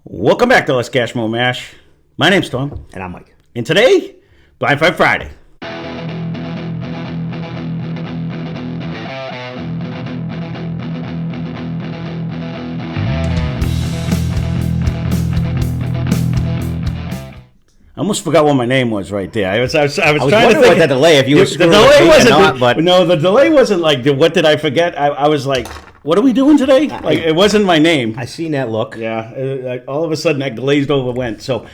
Welcome back to Let's Cash Mo Mash. My name's Tom. And I'm Mike. And today, Blind Fight Friday. I almost forgot what my name was right there. I was trying to think what that delay, if you were the screwing delay with me wasn't or not, but no, the delay wasn't like what did I forget? I was like, what are we doing today? Like it wasn't my name. I seen that look. Yeah, all of a sudden that glazed over went. So,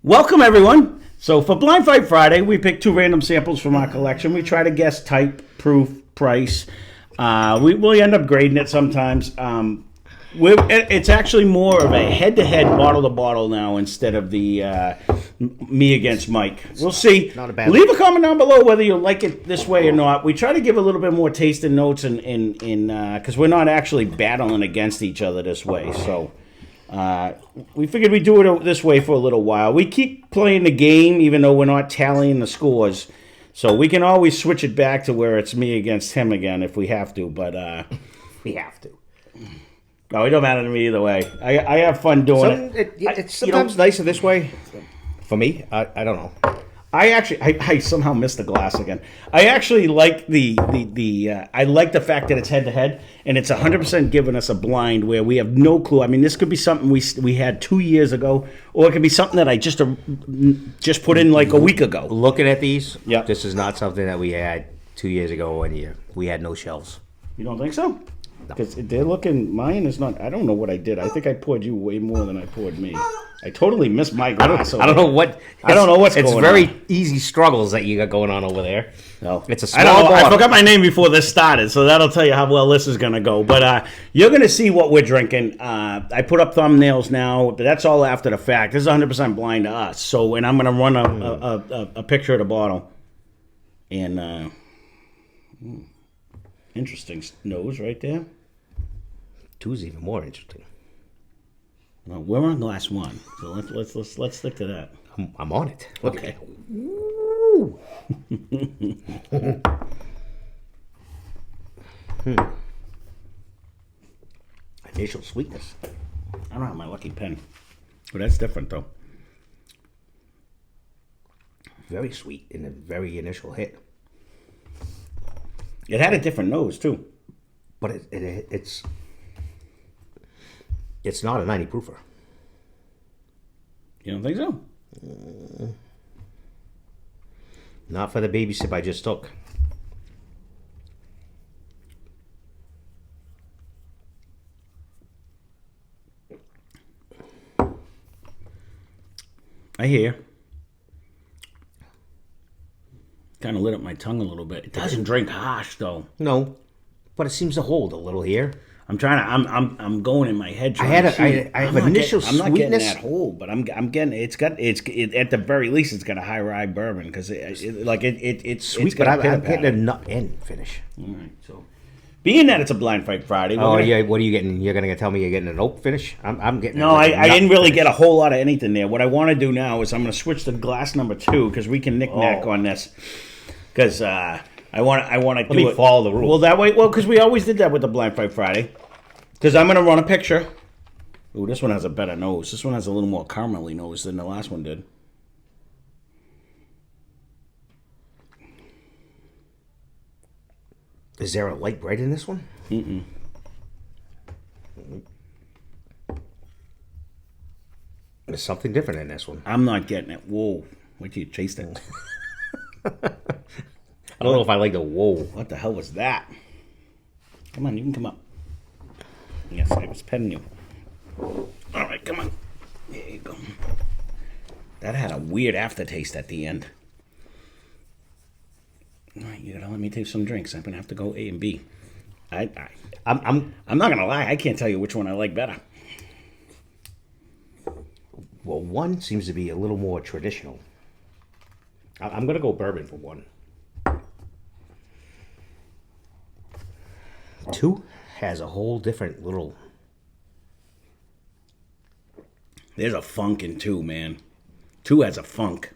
welcome everyone. So for Blind Fight Friday, we pick two random samples from our collection. We try to guess type, proof, price. We end up grading it sometimes. It's actually more of a head-to-head, bottle-to-bottle now instead of the me against Mike. We'll see. Not a bad Leave a comment down below whether you like it this way or not. We try to give a little bit more taste and notes because we're not actually battling against each other this way. So we figured we'd do it this way for a little while. We keep playing the game even though we're not tallying the scores. So we can always switch it back to where it's me against him again if we have to. But We have to. no, it don't matter to me either way. I have fun doing it. It's sometimes nicer this way. For me, I don't know. I somehow missed the glass again. I actually like I like the fact that it's head to head and it's 100% giving us a blind where we have no clue. I mean, this could be something we had 2 years ago, or it could be something that I just put in like a week ago. Looking at these, Yep. this is not something that we had 2 years ago when we had no shelves. You don't think so? Because they're looking. Mine is not. I don't know what I did. I think I poured you way more than I poured me. I totally missed my glass. I don't know what. I don't know what's going on. It's very easy struggles that you got going on over there. No, it's a I small don't know. I bottle. forgot my name before this started, so that'll tell you how well this is going to go. But you're going to see what we're drinking. I put up thumbnails now, but that's all after the fact. This is 100% blind to us. So, and I'm going to run a picture of the bottle. And interesting nose right there. Two's even more interesting. Well, we're on glass one, so let's stick to that. I'm on it. Look Okay. at it. Woo. Initial sweetness. I don't have my lucky pen. But that's different though. Very sweet in the very initial hit. It had a different nose too. But it's not a 90 proofer. You don't think so? Not for the baby sip I just took. I hear. Kind of lit up my tongue a little bit. It doesn't drink harsh though. No, but it seems to hold a little here. I'm trying to. I'm going in my head. I have initial I'm not getting sweetness. that hold, but I'm getting. It's at the very least it's got a high rye bourbon because it's Sweet, it's but got I'm getting a nut end finish. All right, so being that it's a blind fight Friday. Yeah. What are you getting? You're gonna tell me you're getting an oak finish? I'm getting. No, I didn't really get a whole lot of anything there. What I want to do now is I'm going to switch to glass number 2 because we can knick-knack on this. Because I want to do it. Let me follow the rules. Well, that way, because we always did that with the Blind Fight Friday. Because I'm going to run a picture. Ooh, this one has a better nose. This one has a little more caramelly nose than the last one did. Is there a light bright in this one? Mm-mm. There's something different in this one. I'm not getting it. Whoa. Wait till you taste it. I don't know if I like the whoa. What the hell was that? Come on, you can come up. Yes, I was petting you. All right, come on. There you go. That had a weird aftertaste at the end. All right, you gotta let me take some drinks. I'm gonna have to go A and B. I'm not gonna lie. I can't tell you which one I like better. Well, one seems to be a little more traditional. I'm gonna go bourbon for one. 2 has a whole different little. There's a funk in 2, man. 2 has a funk.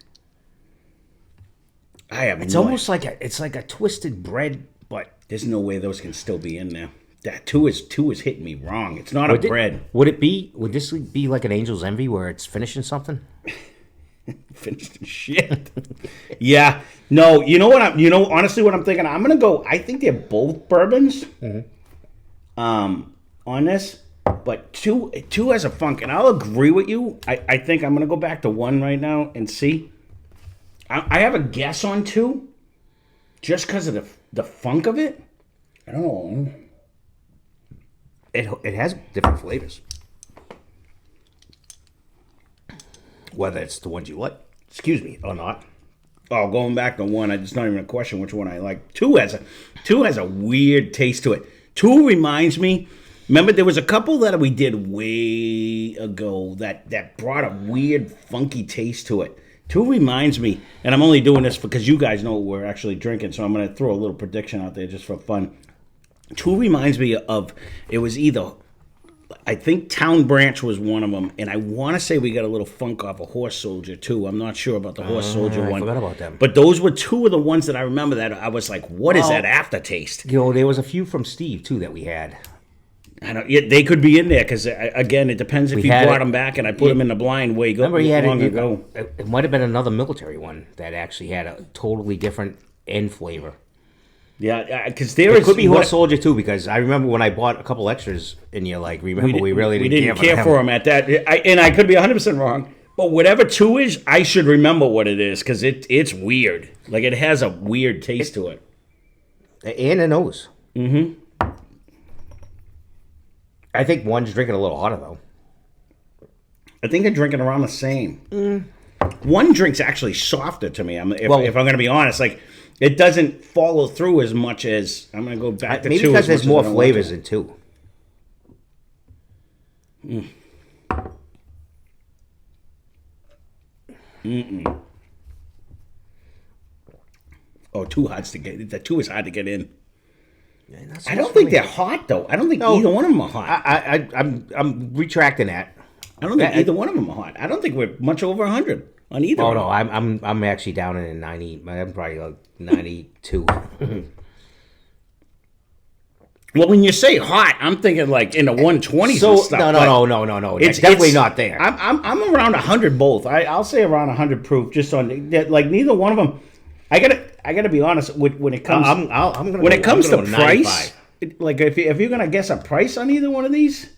It's almost like it's like a twisted bread, but there's no way those can still be in there. That two is hitting me wrong. It's not a bread. Would this be like an Angel's Envy where it's finishing something? Finished shit. Yeah. No, honestly what I'm thinking, I'm gonna go, I think they're both bourbons. On this. But two has a funk, and I'll agree with you. I think I'm gonna go back to one right now and see. I have a guess on two, just because of the funk of it. I don't know. It has different flavors. Whether it's the ones you like, or not. Oh, going back to one, it's not even a question which one I like. Two has a weird taste to it. Two reminds me. Remember, there was a couple that we did way ago that brought a weird, funky taste to it. Two reminds me, and I'm only doing this because you guys know we're actually drinking, so I'm going to throw a little prediction out there just for fun. Two reminds me of, it was either, I think Town Branch was one of them, and I want to say we got a little funk off of Horse Soldier, too. I'm not sure about the Horse Soldier one. I forgot about them. But those were two of the ones that I remember that I was like, what is that aftertaste? There was a few from Steve, too, that we had. They could be in there because, again, it depends if he brought them back and I put them in the blind way remember he had long ago. It might have been another military one that actually had a totally different end flavor. Yeah, because it could be Horse Soldier too. Because I remember when I bought a couple extras, and you're like, we really didn't care for them at that. And I could be 100% wrong, but whatever two is, I should remember what it is because it's weird. Like it has a weird taste to it, and a nose. Mm-hmm. I think one's drinking a little hotter though. I think they're drinking around the same. One drink's actually softer to me. If I'm going to be honest, like it doesn't follow through as much as I'm going to go back to maybe two. Maybe because there's more flavors in two. Oh, two is hard to get in. I don't think they're hot though. I don't think either one of them are hot. I'm retracting that. I don't think either one of them are hot. I don't think we're much over 100 on either. Oh no, I'm actually down in a 90. I'm probably like 92. Well, when you say hot, I'm thinking like in the 120s and stuff. No. It's definitely not there. I'm around 100 both. I'll say around 100 proof. Just on like neither one of them. I gotta be honest when it comes. It comes to price, like if you're gonna guess a price on either one of these,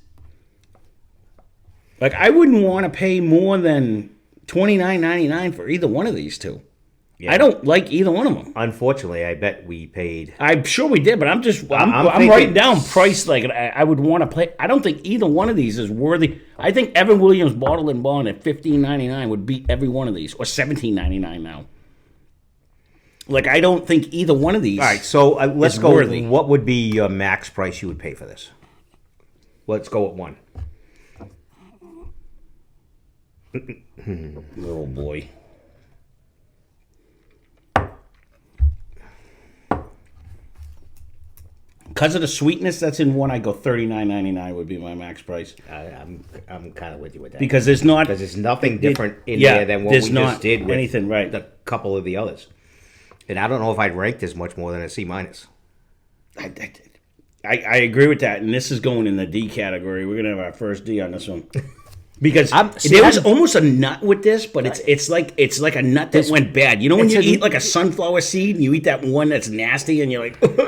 like I wouldn't want to pay more than $29.99 for either one of these two. Yeah. I don't like either one of them. Unfortunately, I bet we paid. I'm sure we did, but I'm writing down price like I would want to pay. I don't think either one of these is worthy. I think Evan Williams Bottle and Bond at $15.99 would beat every one of these, or $17.99 now. Like, I don't think either one of these. All right, so let's go. Worthy. What would be your max price you would pay for this? Let's go with one. Oh boy. Because of the sweetness that's in one, I go $39.99 would be my max price. I'm kind of with you with that because there's nothing different in there than what we just did with anything, right? A couple of the others. And I don't know if I'd rank this much more than a C-. I agree with that, and this is going in the D category. We're gonna have our first D on this one because there was almost a nut with this, but it's like a nut that went bad. You know when you eat like a sunflower seed and you eat that one that's nasty, and you're like, get it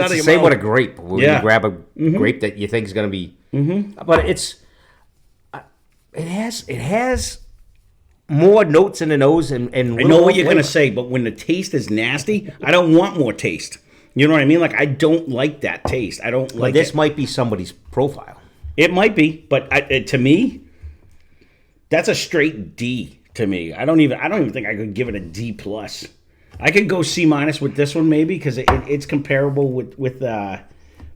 out of your mouth. Same with a grape. When you grab a grape that you think is gonna be, but it has more notes in the nose and I know what you're going to say, but when the taste is nasty, I don't want more taste. You know what I mean? Like, I don't like that taste. I don't like this might be somebody's profile. It might be, but to me, that's a straight D to me. I don't even think I could give it a D plus. I could go C minus with this one maybe because it's comparable with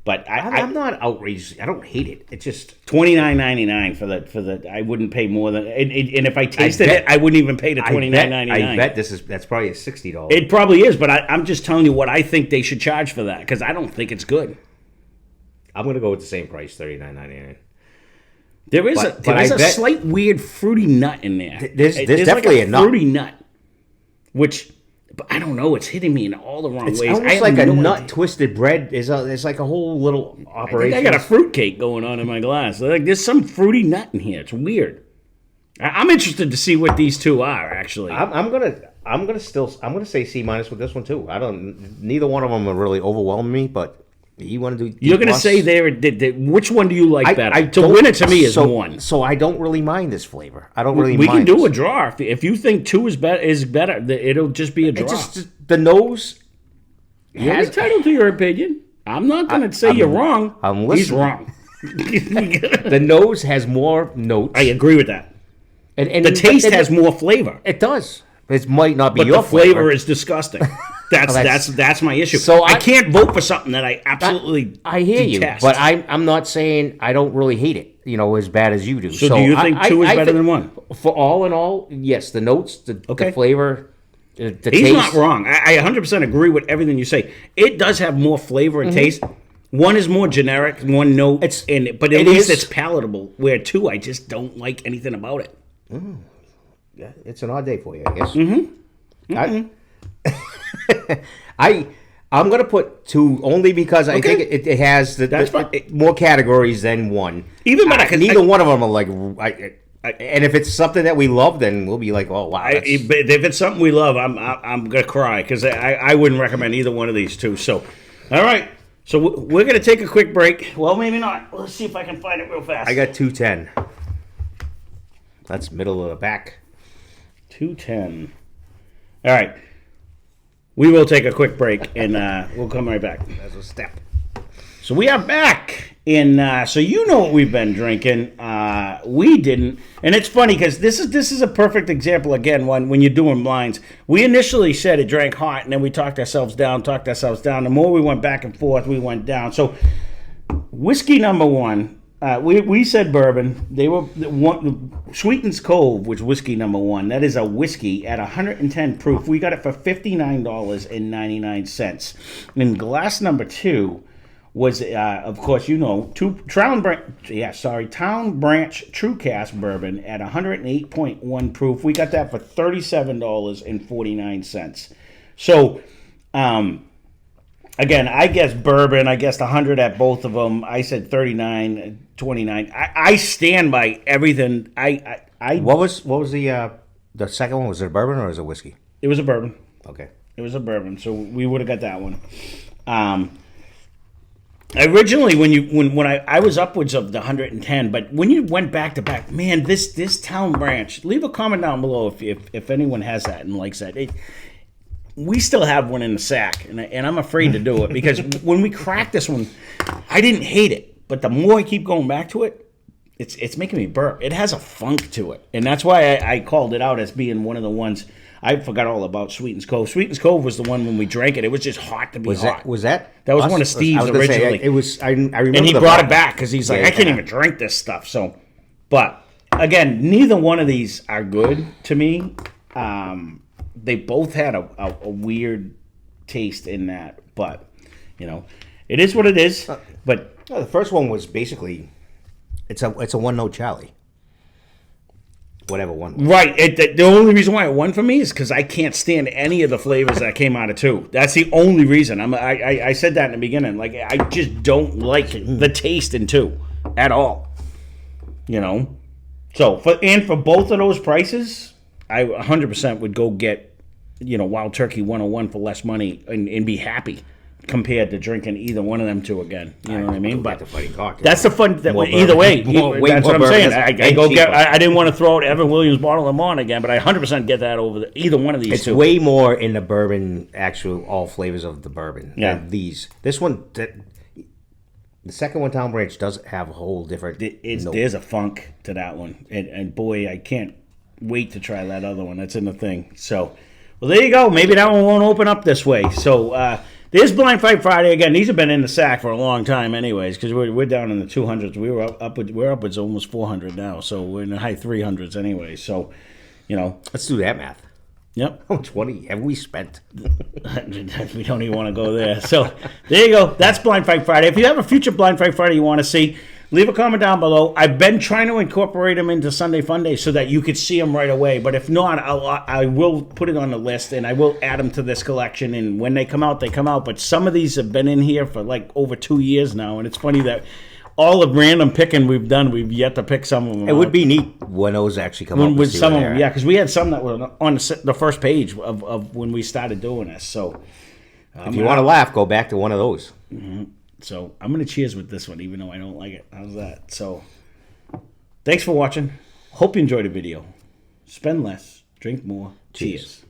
but I'm not outraged. I don't hate it. It's just $29.99 for the. I wouldn't pay more than. And if I tasted it, I wouldn't even pay the $29.99. I bet that's probably a $60. It probably is, but I'm just telling you what I think they should charge for that because I don't think it's good. I'm gonna go with the same price, $39.99. There is a slight weird fruity nut in there. There's definitely like a fruity nut, which But I don't know. It's hitting me in all the wrong It's ways. almost like a nut twisted bread. It's like a whole little operation. I got a fruitcake going on in my glass. Like there's some fruity nut in here. It's weird. I'm interested to see what these two are. Actually, I'm gonna say C- with this one too. Neither one of them are really overwhelming me, but you want to do. You're gonna say which one do you like better? To win it to me is one. So I don't really mind this flavor. I don't really. We mind can do this. a draw if you think two is better. It'll just be a draw. The nose. You're entitled to your opinion. I'm not gonna say you're wrong. He's wrong. The nose has more notes. I agree with that. And the taste has more flavor. It does. It might not be but your the flavor is disgusting. That's my issue. So I can't vote for something that I absolutely I hear detest. you, but I'm not saying I don't really hate it. As bad as you do. So do you think two is better than one? For all in all, yes. The notes, the flavor, the taste. He's not wrong. I 100% agree with everything you say. It does have more flavor and taste. One is more generic. One no. But at least it's palatable. Where two, I just don't like anything about it. Yeah, it's an odd day for you, I guess. I'm gonna put two only because I think it has more categories than one. Even better, neither one of them are like. And if it's something that we love, then we'll be like, oh wow. If it's something we love, I'm gonna cry because I wouldn't recommend either one of these two. So, all right. So we're gonna take a quick break. Well, maybe not. Let's see if I can find it real fast. I got 210. That's middle of the back. 210. All right. We will take a quick break, and we'll come right back. That's a step. So we are back, and so you know what we've been drinking. We didn't, and it's funny because this is a perfect example again. When you're doing blinds, we initially said it drank hot, and then we talked ourselves down. The more we went back and forth, we went down. So whiskey number one. We said bourbon. They were Sweetens Cove, which whiskey number one. That is a whiskey at 110 proof. We got it for $59.99. And glass number two was, of course, Town Branch True Cask bourbon at 108.1 proof. We got that for $37.49. So, again, I guess bourbon. I guessed 100 at both of them. I said 39.29. I stand by everything. What was the second one? Was it a bourbon or was it whiskey? It was a bourbon. Okay. It was a bourbon, so we would have got that one. Originally, when I was upwards of the 110, but when you went back to back, man, this Town Branch. Leave a comment down below if anyone has that and likes that. We still have one in the sack, and I'm afraid to do it because when we cracked this one, I didn't hate it, but the more I keep going back to it, it's making me burp. It has a funk to it, and that's why I called it out as being one of the ones. I forgot all about Sweetens Cove. Sweetens Cove was the one when we drank it. It was just hot to be hot. That was one of Steve's originally. It was. I remember. And he brought it back because he's like, I can't even drink this stuff. So, but again, neither one of these are good to me. They both had a weird taste in that, but it is what it is. But the first one was basically, it's a one note Charlie. Whatever one. Right. The only reason why it won for me is because I can't stand any of the flavors that came out of two. That's the only reason. I said that in the beginning. Like I just don't like the taste in two at all. So for both of those prices, I 100% would go get Wild Turkey 101 for less money and be happy compared to drinking either one of them two again. You know what I mean? But that's the fun. Either way, that's what I'm saying. I didn't want to throw out Evan Williams' Bottle of Mont again, but I 100% get that over either one of these two. It's way more in the bourbon, all flavors of the bourbon. Yeah. This one, the second one, Town Branch, does have a whole different note. There's a funk to that one. And boy, I can't wait to try that other one. That's in the thing. So, well, there you go. Maybe that one won't open up this way. So, there's Blind Fight Friday again. These have been in the sack for a long time, anyways, because we're down in the 200s. We're upwards almost 400 now, so we're in the high 300s, anyway. So, let's do that math. Yep. How much money have we spent? We don't even want to go there. So there you go. That's Blind Fight Friday. If you have a future Blind Fight Friday you want to see, leave a comment down below. I've been trying to incorporate them into Sunday Fun Day so that you could see them right away. But if not, I will put it on the list and I will add them to this collection. And when they come out, they come out. But some of these have been in here for like over 2 years now. And it's funny that all the random picking we've done, we've yet to pick some of them. It would be neat when those actually come up. With some of them, yeah, because we had some that were on the first page of when we started doing this. So if you want to laugh, go back to one of those. Mm-hmm. So I'm going to cheers with this one, even though I don't like it. How's that? So thanks for watching. Hope you enjoyed the video. Spend less, drink more. Cheers.